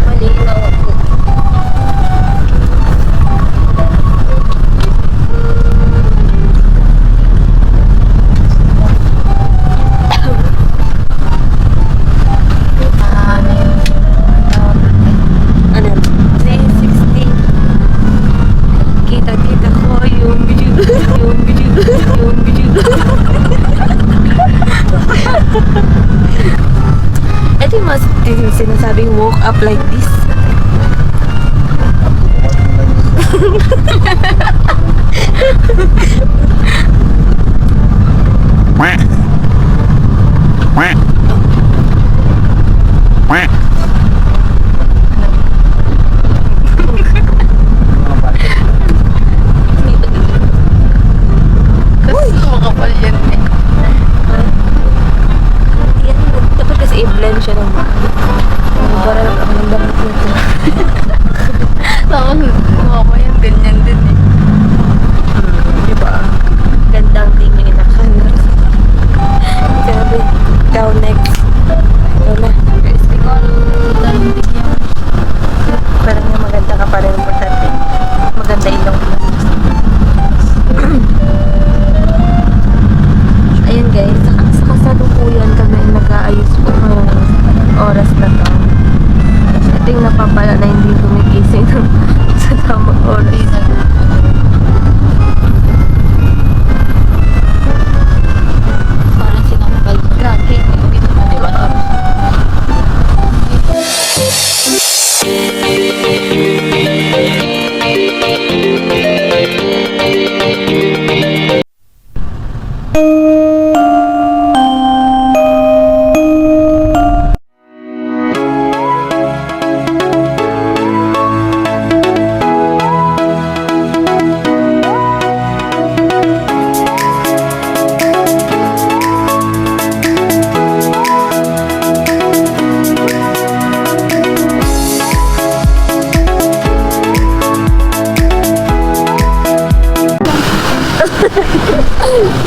Malinaw ako. Ano? 360. Kita-kita ko yung video. Yung video. Yung video. Ito yung mas sinasabing woke up like this. Quack. Quack. Quack. Kasi makapal yan eh. Yan, dapat kasi i-blend siya ng maano. Para ang damit nito. Tapos, mukha yan, ganyan din eh. Diba? Gandang tingin na kanan. Grabe. Ikaw next. Ikaw na. Parang nga maganda ka pa rin. Importante. Maganda ilong mo. Ayan guys. Sa kasalukuyan kami nag-aayos po ngayong oras na to. Ito yung napapala na hindi gumigising sa tamang oras. Parang sinampal. Gagi. Diba?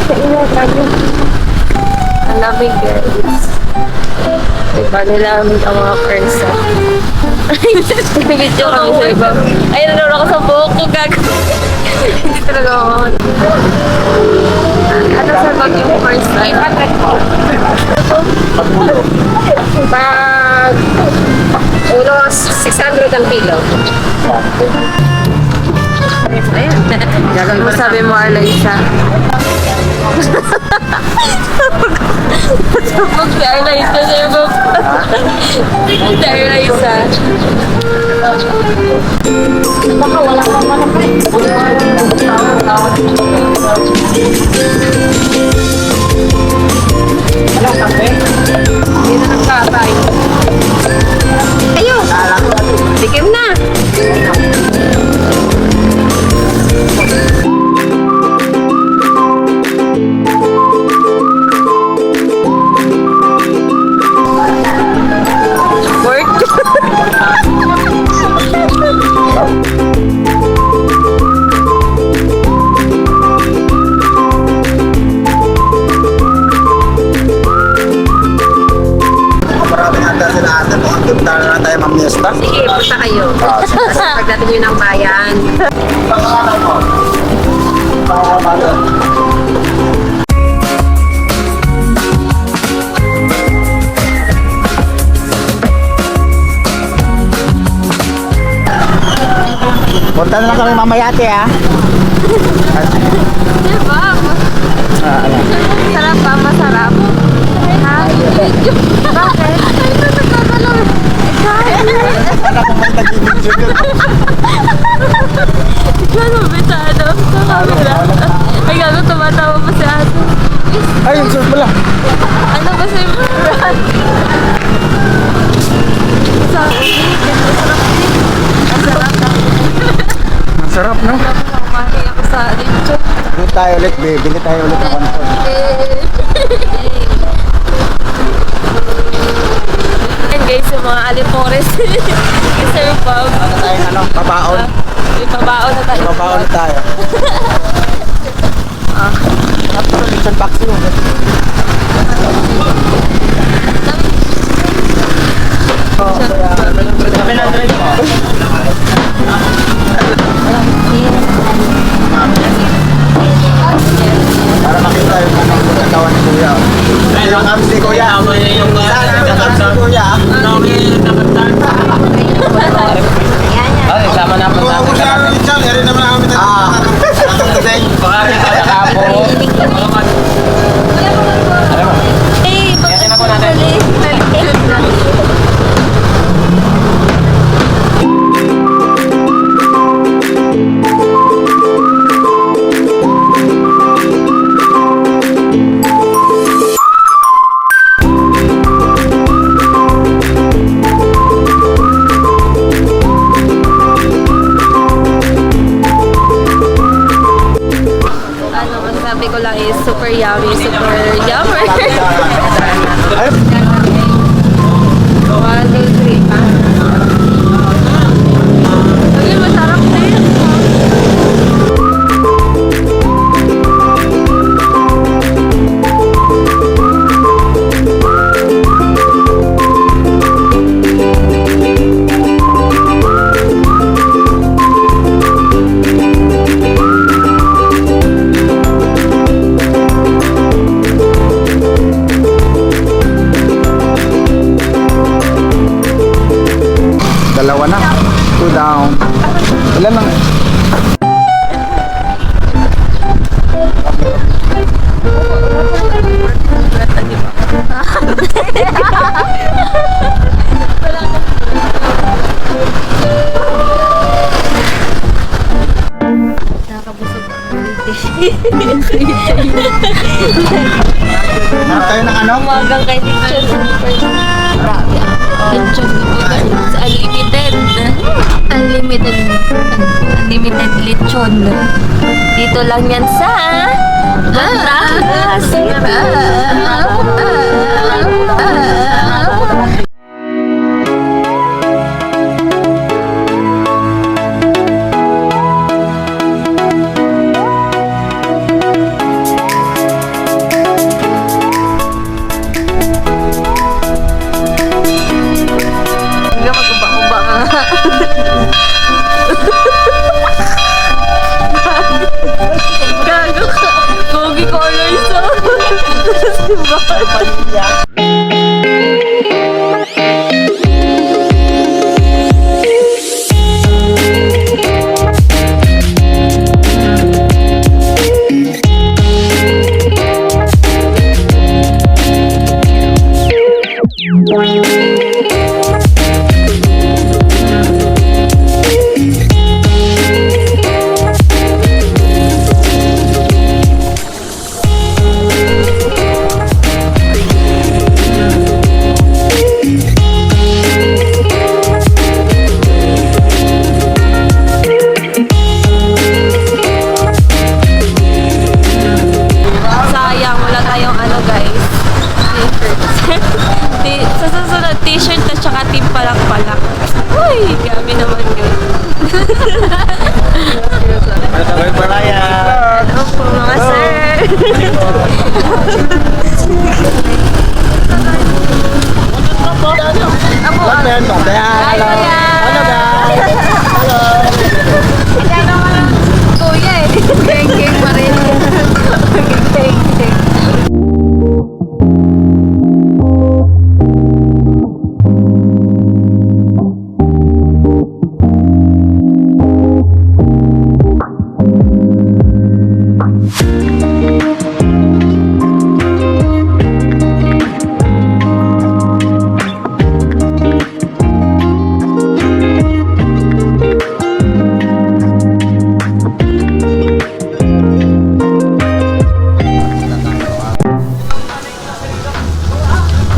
Kaina tayo. Ang lamig guys. Diba nilamig ang mga person. Video kami sa iba. Ay, naroon ako sa buhok ko gag. Hindi talaga ako. Ano sa bag yung first time? Pag uno 600 ang kilo. Ayan. Ano sabi mo, Alaysa? Sabog si Alaysa sa iyo. Si Alaysa. Baka wala kang manapay. Ano, kape? Hindi na nagkatay. Ayun! Tikim na! Punta na tayo mamiyesta. Sige, punta kayo. Kasi pagdating nyo ng bayan. Punta na lang kami mamayate ha. Diba? Sarap ba? Masarap? Ha? Bakit? Ay, nagkakalaw. Gano'n bitado sa camera. Ay, gano'n tumatawa pa si ate. Ay, yung sus pala. Ano ba sa'yo? Sarap din. Masarap din. Masarap na. Masarap no? Mamahi ako sa dito. Bili tayo ulit, bili tayo ulit ng konton. And guys, yung mga alipores. Sir Bob. Ano tayo, pabaon? May pabaon na tayo. Pabaon na tayo. Tapos, minsan box yun. Kasama niya yung Kuya. Ay, sama na po namin. Baka rin sa kapo. Eh, Kaya na po natin. Ano, masasabi ko lang is super yummy, super yummer. 1, 2, 3. Ay, masarap din. Dalawa na. 2 down. Ilan lang? Nakakabusog ang Tayo ng ano? umagang kay Lechon. Grabe. Lechon. It's unlimited. Unlimited lechon. Dito lang yan sa Batangas. Hanggang mag-uba-uba ka. Gago ka. Gogi ko Aloyso. Sayang, wala tayong ano guys. Sa susunod, t-shirt at saka team palak-palak. Uy, gabi naman guys. Bye, Baraya. Hello po mga sir. Ako, What man? Hi, kuya. Hello guys. Ikaw naman ang kuya eh. Geng-geng pa rin. Geng-geng.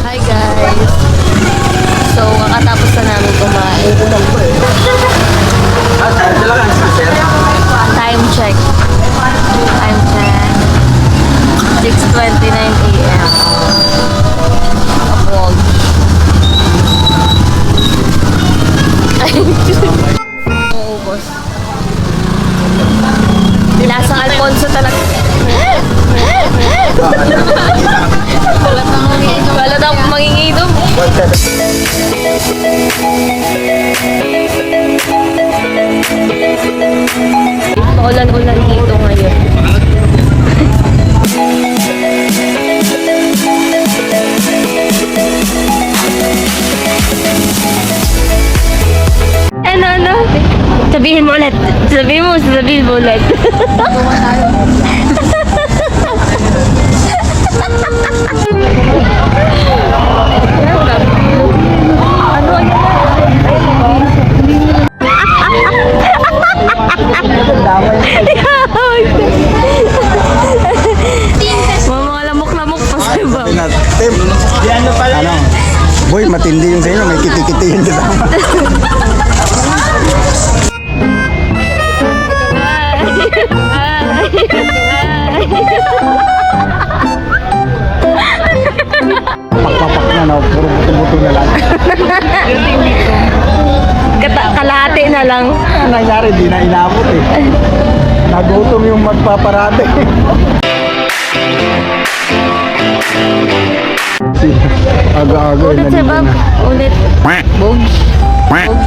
Hi guys. So, kakatapos na namin kumain. Time check. Time check. 6:29 a.m. Abog. Uubos. Lasang Alfonso talaga. Wala na akong manginginom. Paulan-ulan dito ngayon. Sasabihin mo ulit. Sasabihin mo ulit. Mga lamok-lamok pa sa iba. Tim, ano? Boy, matindi yung sa'yo. May kiti-kiti yun dito. Pakpapak na, no? Puro buto-buto na lang. Kalahati na lang. Ang nangyari, di na inabot eh. Nagutom yung magpaparate. Aga-aga. Ulit sa bab. Ulit. Bog. Bog.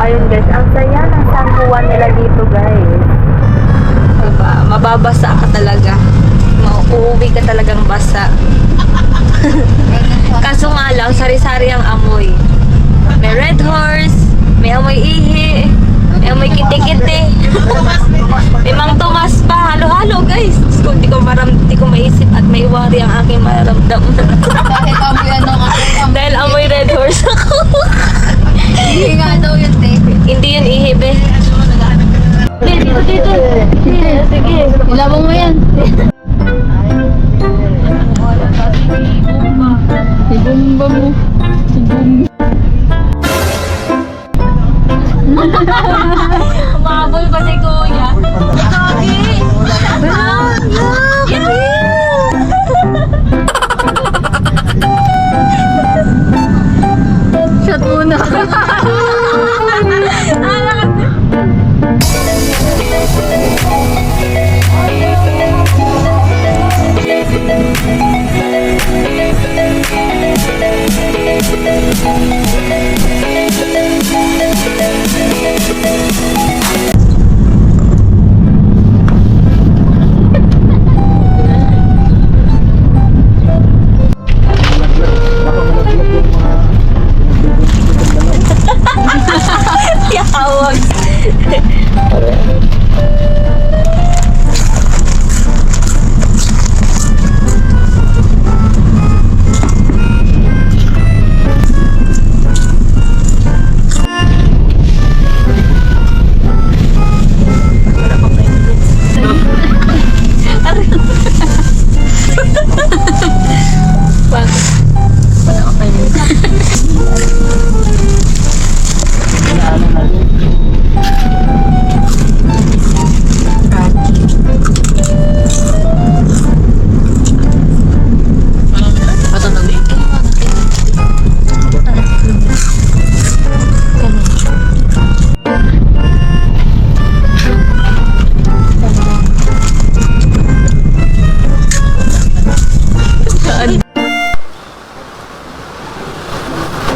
Ayun guys, ang saya ng sangkuan nila dito guys. Diba? Mababasa ka talaga. Uuwi ka talagang basa. Kaso nga lang, sari-sari ang amoy. May red horse, may amoy ihi, may amoy kiti-kiti. May Mang Tomas pa, halo-halo guys. Kung di ko maisip at may wari ang aking mararamdam. Dahil amoy ano nga. Dahil amoy red horse ako. Hindi nga daw yun, David. Hindi yun ihi, be. Dito. Sige. Ilabang mo yan. Si Bumba mo. Si Bumba. Umabol pa si Kuya. Kagi! Shot muna. Tiyawag.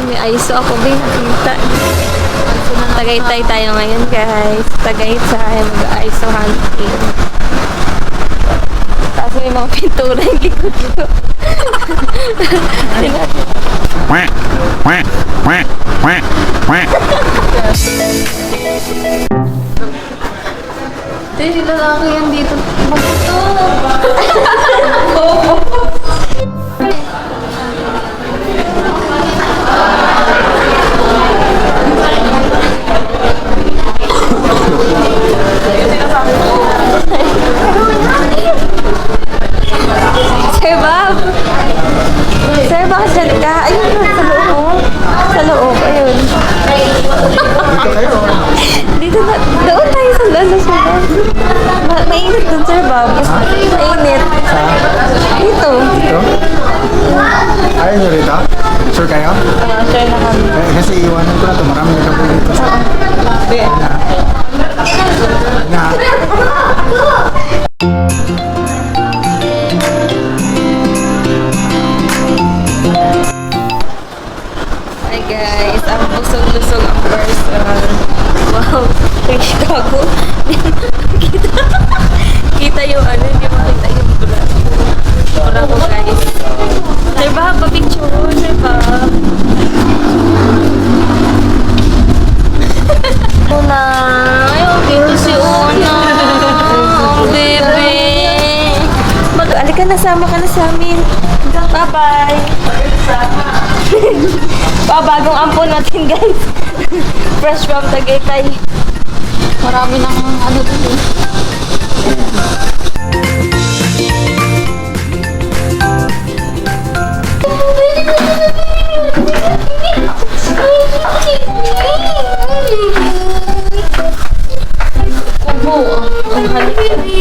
May aiso ako ba nakita. Tagaytay tayo ngayon guys. Tagaytay, mag-aiso hunting. Tapos may mga pintura yung likod ko. Quack, quack, quack, quack, quack. Hindi, lalaki yan dito. Bakito. Sir Bob! Sir, bakit salita? Ayun, sa loob. Sa loob, ayun. Dito na, doon tayo sa loob. Mainit dun, Sir Bob. Mainit. Dito. Ayaw nyo rito? Sure kayo? Sure na kami. Kasi iwanan ko na ito. Marami na po dito. Na. Hi guys, ang busog-busog ang person. Wow, kay Chicago. Kita yung ano, hindi makita yung bra. Bra ko guys. Sir Bob, pa-picture. Sir Bob. Una. Ayaw, dito si Una. Ang bebe. Alika na, sama ka na sa amin. Bye-bye. Bagong ampon natin guys. Fresh from Tagaytay. Marami ng ano dito. Kubo. Ang halik.